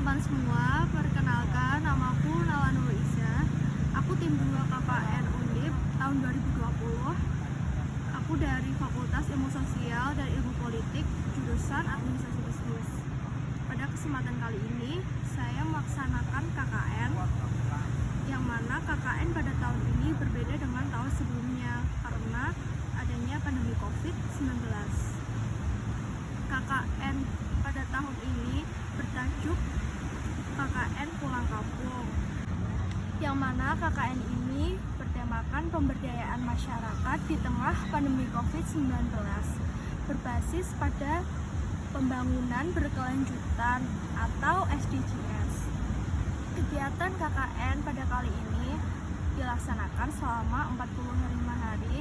teman-teman semua, perkenalkan namaku Nala Nurisa. Aku tim 2 KKN Undip tahun 2020. Aku dari Fakultas Ilmu Sosial dan Ilmu Politik, jurusan Administrasi Bisnis. Pada kesempatan kali ini, saya melaksanakan KKN, yang mana KKN pada tahun ini berbeda dengan tahun sebelumnya karena adanya pandemi COVID-19. KKN pada tahun ini bertajuk KKN Pulang Kampung, yang mana KKN ini bertemakan pemberdayaan masyarakat di tengah pandemi COVID-19 berbasis pada pembangunan berkelanjutan atau SDGs. Kegiatan KKN pada kali ini dilaksanakan selama 45 hari,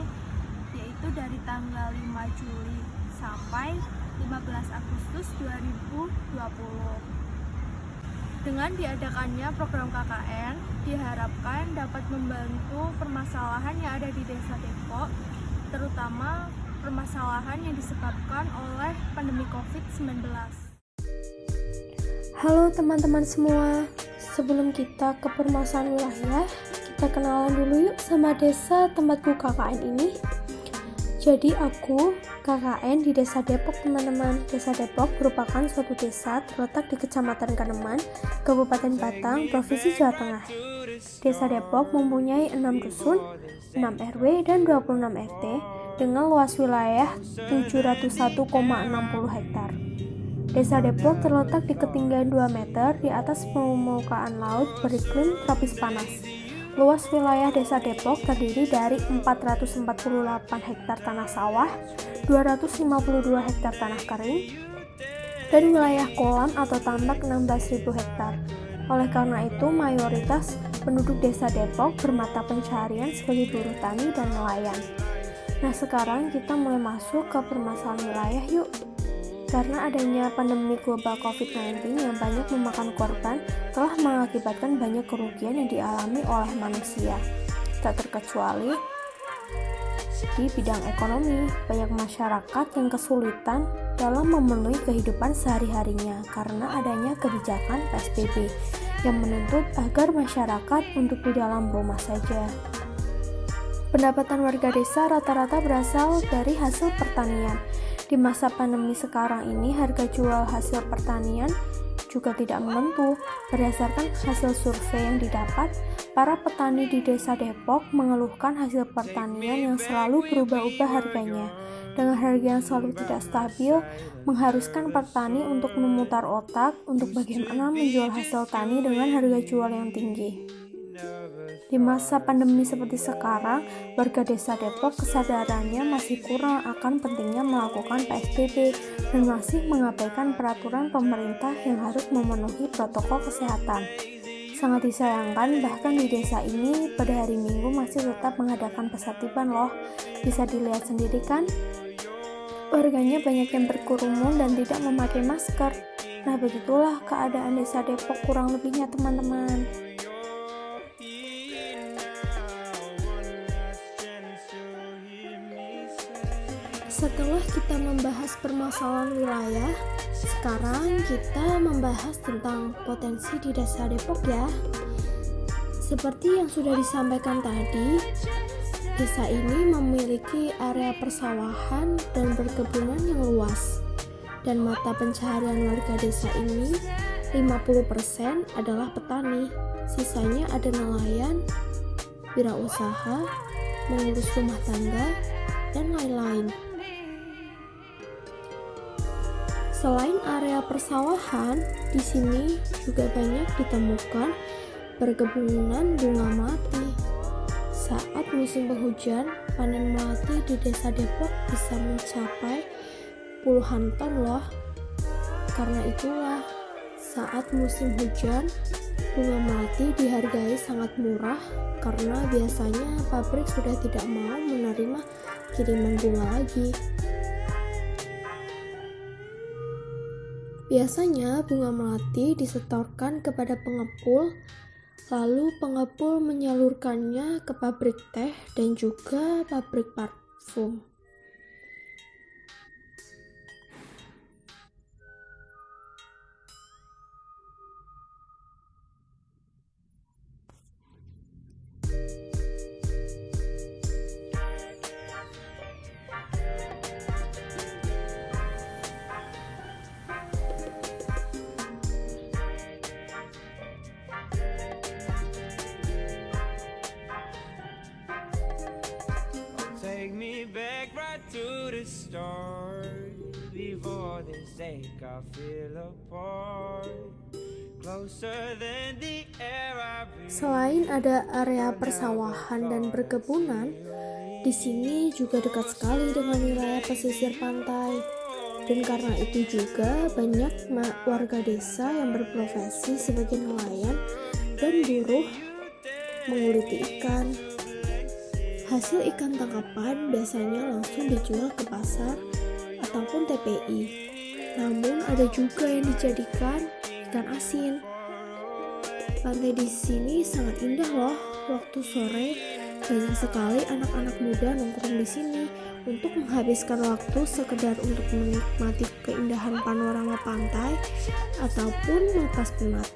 yaitu dari tanggal 5 Juli sampai 15 Agustus 2020. Dengan diadakannya program KKN, diharapkan dapat membantu permasalahan yang ada di Desa Depok, terutama permasalahan yang disebabkan oleh pandemi COVID-19. Halo teman-teman semua, sebelum kita ke permasalahan wilayah, kita kenalan dulu yuk sama desa tempatku KKN ini. Jadi aku KKN di Desa Depok teman-teman. Desa Depok merupakan suatu desa terletak di Kecamatan Kaneman, Kabupaten Batang, Provinsi Jawa Tengah. Desa Depok mempunyai 6 dusun, 6 RW, dan 26 RT dengan luas wilayah 701,60 hektar. Desa Depok terletak di ketinggian 2 meter di atas permukaan laut beriklim tropis panas. Luas wilayah Desa Depok terdiri dari 448 hektar tanah sawah, 252 hektar tanah kering, dan wilayah kolam atau tambak 16.000 hektar. Oleh karena itu, mayoritas penduduk Desa Depok bermata pencaharian sebagai buruh tani dan nelayan. Nah, sekarang kita mulai masuk ke permasalahan wilayah yuk. Karena adanya pandemi global COVID-19 yang banyak memakan korban telah mengakibatkan banyak kerugian yang dialami oleh manusia. Tak terkecuali di bidang ekonomi, banyak masyarakat yang kesulitan dalam memenuhi kehidupan sehari-harinya karena adanya kebijakan PSBB yang menuntut agar masyarakat untuk di dalam rumah saja. Pendapatan warga desa rata-rata berasal dari hasil pertanian. Di masa pandemi sekarang ini, harga jual hasil pertanian juga tidak menentu. Berdasarkan hasil survei yang didapat, para petani di Desa Depok mengeluhkan hasil pertanian yang selalu berubah-ubah harganya. Dengan harga yang selalu tidak stabil, mengharuskan petani untuk memutar otak untuk bagaimana menjual hasil tani dengan harga jual yang tinggi. Di masa pandemi seperti sekarang, warga Desa Depok kesadarannya masih kurang akan pentingnya melakukan PSBB dan masih mengabaikan peraturan pemerintah yang harus memenuhi protokol kesehatan. Sangat disayangkan, bahkan di desa ini pada hari Minggu masih tetap mengadakan pesertiban loh. Bisa dilihat sendiri kan? Warganya banyak yang berkerumun dan tidak memakai masker. Nah, begitulah keadaan Desa Depok kurang lebihnya teman-teman. Setelah kita membahas permasalahan wilayah, sekarang kita membahas tentang potensi di Desa Depok ya. Seperti yang sudah disampaikan tadi, desa ini memiliki area persawahan dan perkebunan yang luas. Dan mata pencaharian warga desa ini 50% adalah petani, sisanya ada nelayan, wirausaha, mengurus rumah tangga, dan lain-lain. Selain area persawahan, di sini juga banyak ditemukan perkebunan bunga melati. Saat musim penghujan, panen melati di Desa Depok bisa mencapai puluhan ton loh. Karena itulah, saat musim hujan, bunga melati dihargai sangat murah karena biasanya pabrik sudah tidak mau menerima kiriman bunga lagi. Biasanya bunga melati disetorkan kepada pengepul, lalu pengepul menyalurkannya ke pabrik teh dan juga pabrik parfum. this ache I feel apart, closer than the air I breathe. Selain ada area persawahan dan perkebunan, di sini juga dekat sekali dengan wilayah pesisir pantai. Dan karena itu juga banyak warga desa yang berprofesi sebagai nelayan dan buruh menguliti ikan. Hasil ikan tangkapan biasanya langsung dijual ke pasar ataupun TPI. Namun ada juga yang dijadikan ikan asin. Pantai di sini sangat indah loh. Waktu sore banyak sekali anak-anak muda nongkrong di sini untuk menghabiskan waktu sekedar untuk menikmati keindahan panorama pantai ataupun melepas penat.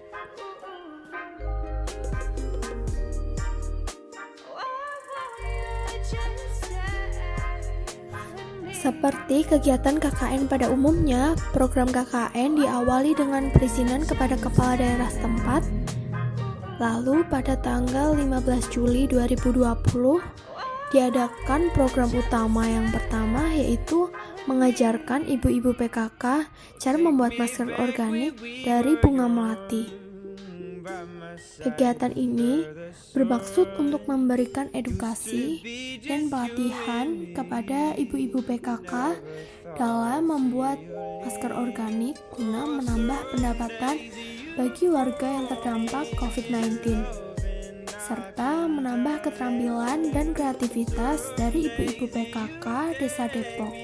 Seperti kegiatan KKN pada umumnya, program KKN diawali dengan perizinan kepada kepala daerah setempat. Lalu pada tanggal 15 Juli 2020, diadakan program utama yang pertama, yaitu mengajarkan ibu-ibu PKK cara membuat masker organik dari bunga melati. Kegiatan ini bermaksud untuk memberikan edukasi dan pelatihan kepada ibu-ibu PKK dalam membuat masker organik guna menambah pendapatan bagi warga yang terdampak COVID-19, serta menambah keterampilan dan kreativitas dari ibu-ibu PKK Desa Depok.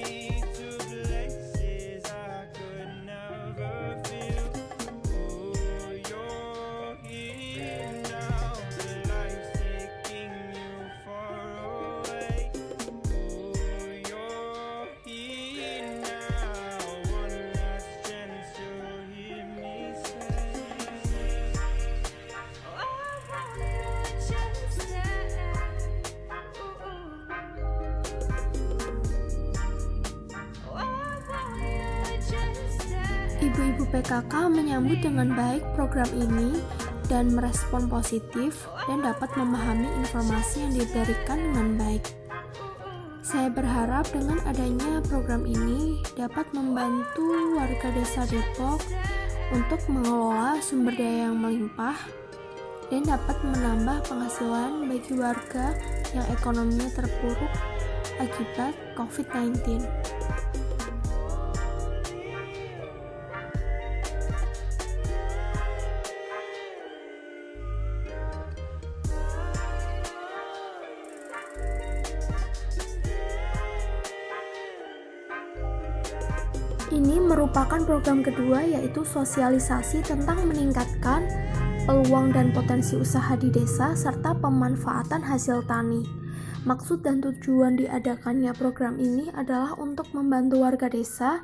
Ibu-ibu PKK menyambut dengan baik program ini dan merespon positif dan dapat memahami informasi yang diberikan dengan baik. Saya berharap dengan adanya program ini dapat membantu warga Desa Depok untuk mengelola sumber daya yang melimpah dan dapat menambah penghasilan bagi warga yang ekonominya terpuruk akibat COVID-19. Ini merupakan program kedua, yaitu sosialisasi tentang meningkatkan peluang dan potensi usaha di desa serta pemanfaatan hasil tani. Maksud dan tujuan diadakannya program ini adalah untuk membantu warga desa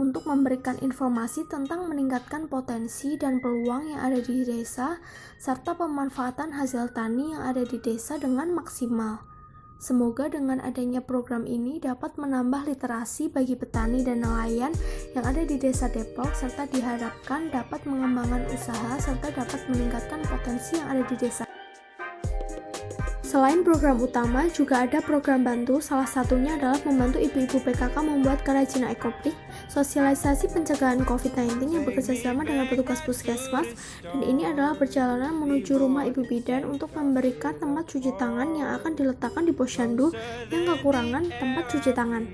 untuk memberikan informasi tentang meningkatkan potensi dan peluang yang ada di desa serta pemanfaatan hasil tani yang ada di desa dengan maksimal. Semoga dengan adanya program ini dapat menambah literasi bagi petani dan nelayan yang ada di Desa Depok serta diharapkan dapat mengembangkan usaha serta dapat meningkatkan potensi yang ada di desa. Selain program utama, juga ada program bantu, salah satunya adalah membantu ibu-ibu PKK membuat kerajinan ekoplik, sosialisasi pencegahan COVID-19 yang bekerja sama dengan petugas puskesmas, dan ini adalah perjalanan menuju rumah ibu bidan untuk memberikan tempat cuci tangan yang akan diletakkan di posyandu yang kekurangan tempat cuci tangan.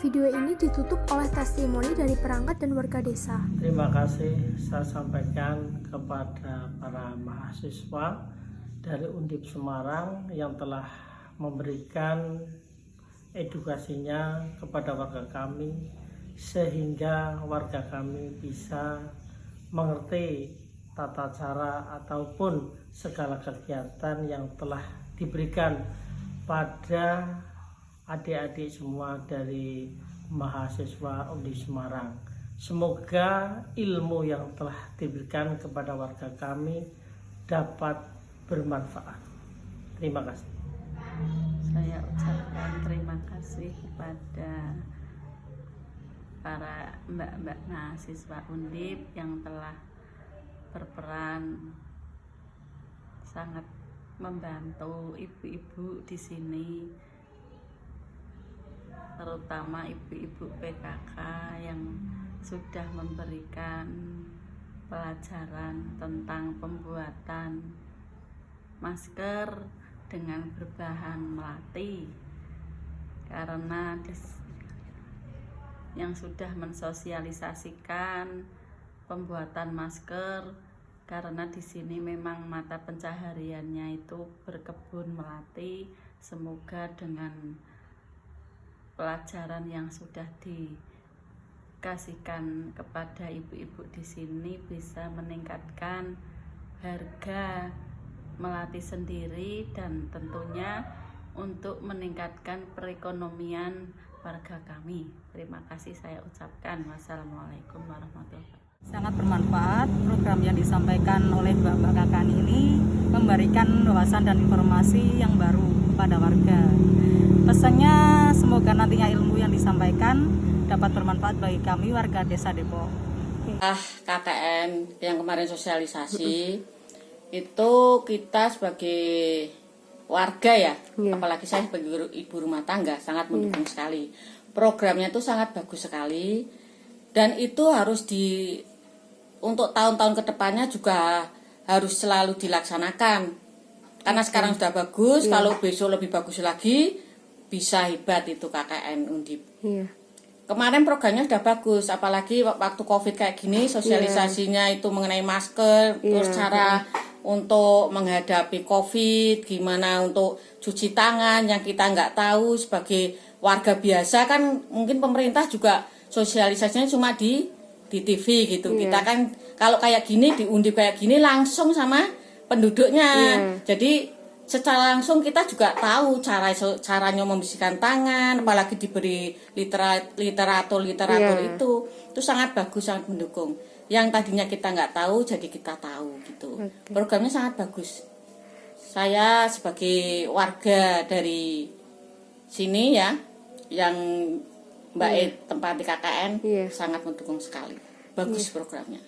Video ini ditutup oleh testimoni dari perangkat dan warga desa. Terima kasih saya sampaikan kepada para mahasiswa dari Undip Semarang yang telah memberikan edukasinya kepada warga kami sehingga warga kami bisa mengerti tata cara ataupun segala kegiatan yang telah diberikan pada adik-adik semua dari mahasiswa Undip Semarang. Semoga ilmu yang telah diberikan kepada warga kami dapat bermanfaat. Terima kasih. Saya ucapkan terima kasih kepada para mbak-mbak mahasiswa Undip yang telah berperan sangat membantu ibu-ibu di sini, terutama ibu-ibu PKK yang sudah memberikan pelajaran tentang pembuatan masker dengan berbahan melati, karena yang sudah mensosialisasikan pembuatan masker, karena di sini memang mata pencahariannya itu berkebun melati. Semoga dengan pelajaran yang sudah dikasihkan kepada ibu-ibu di sini bisa meningkatkan harga melati sendiri dan tentunya untuk meningkatkan perekonomian warga kami. Terima kasih saya ucapkan. Wassalamualaikum warahmatullahi wabarakatuh. Sangat bermanfaat program yang disampaikan oleh Mbak Kakani ini, memberikan wawasan dan informasi yang baru kepada warga. Pesannya semoga nantinya ilmu yang disampaikan dapat bermanfaat bagi kami warga Desa Depok. KKN yang kemarin sosialisasi itu kita sebagai warga ya, apalagi saya sebagai ibu rumah tangga sangat mendukung sekali. Programnya itu sangat bagus sekali dan itu harus untuk tahun-tahun kedepannya juga harus selalu dilaksanakan karena sekarang sudah bagus. Kalau besok lebih bagus lagi bisa hebat itu KKN Undip. Kemarin programnya sudah bagus, apalagi waktu COVID kayak gini sosialisasinya itu mengenai masker, terus cara untuk menghadapi COVID, gimana untuk cuci tangan yang kita nggak tahu sebagai warga biasa kan. Mungkin pemerintah juga sosialisasinya cuma di TV gitu. Kita kan kalau kayak gini di Undip kayak gini langsung sama penduduknya. Jadi secara langsung kita juga tahu caranya membersihkan tangan, apalagi diberi literatur itu sangat bagus, sangat mendukung. Yang tadinya kita nggak tahu jadi kita tahu gitu. Programnya sangat bagus. Saya sebagai warga dari sini ya, yang Mbak tempati KKN sangat mendukung sekali. Bagus programnya.